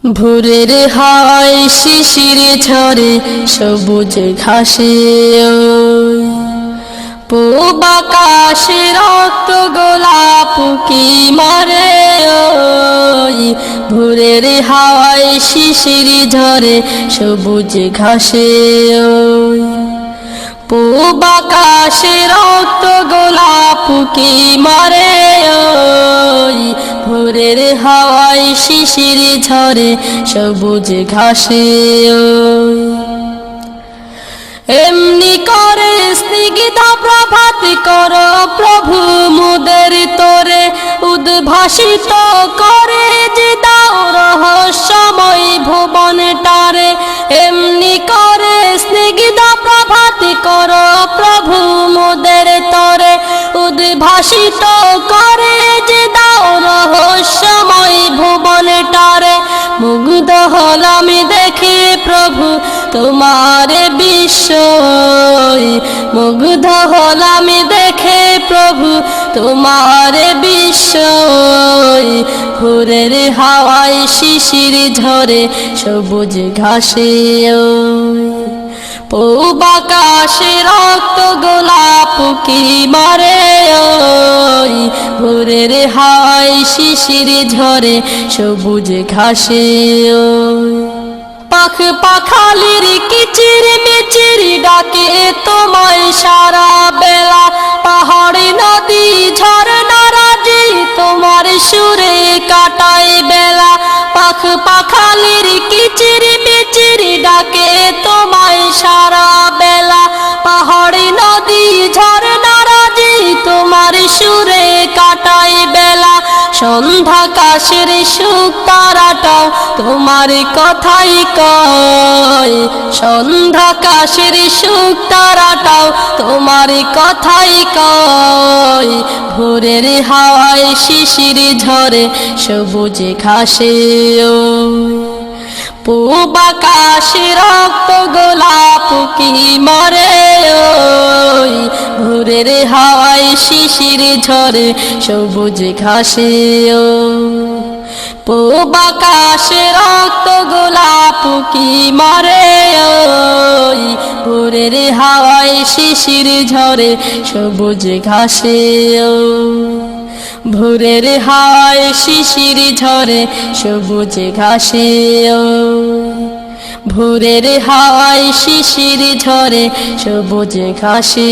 ভোরের হাওয়ায় শিশির ঝরে সবুজ ঘাসে পূব আকাশে রক্ত গোলাপ কি মারে ভোরের হাওয়ায় শিশির ঝরে সবুজ ঘাসে পূব আকাশে রক্ত গোলাপ কি মারে ভোরের হাওয়ায় শিশির ঝরে সবুজ ঘাসে এমনি করে স্নিগ্ধ প্রভাত করো প্রভু মুদের তোরে উদ্ভাসিত করে যে দাও রহস্যময় ভুবনটারে এমনি করে স্নিগ্ধ প্রভাত করো প্রভু মুদের তোরে উদ্ভাসিত করে যে দাও রহস্যময় ভুবনটারে মুগ্ধ হলাম দেখে প্রভু তোমার বিস্ময় মুগ্ধ হলাম দেখে প্রভু তোমার বিস্ময় ভোরের হাওয়ায় শিশির ঝরে সবুজ ঘাসে পূব আকাশে রক্ত গোলাপ কি মারে ভোরের হাওয়ায় শিশির ঝরে সবুজ ঘাসে পাখ পাখালির কিচির মিচির ডাকে তোমায় সারা বেলা পাহাড়ি নদী ঝরনারাজি তোমার সুরে কাটায় বেলা পাখ পাখালির কিচির মিচির ডাকে তোমায় সারা বেলা পাহাড়ি নদী ঝরনারাজি তোমার সুরে কাটায় বেলা সন্ধ্যা কাশের সুখ তারাটাও তোমার কথাই কয় সন্ধ্যা কাশের সুখ তারাটাও তোমার কথাই কয় ভোরের হাওয়ায় শিশির ঝরে সবুজ ঘাসে পূব আকাশে রক্ত গোলাপ কি মারে ভোরের হাওয়ায় শিশির ঝরে সবুজ ঘাসে পূব আকাশে রক্ত গোলাপ কি মারে ভোরের হাওয়ায় শিশির ঝরে সবুজ ঘাসে ভোরের হাওয়ায় শিশির ঝরে সবুজ ঘাসে ভোরের হাওয়ায় শিশির ঝরে সবুজ ঘাসে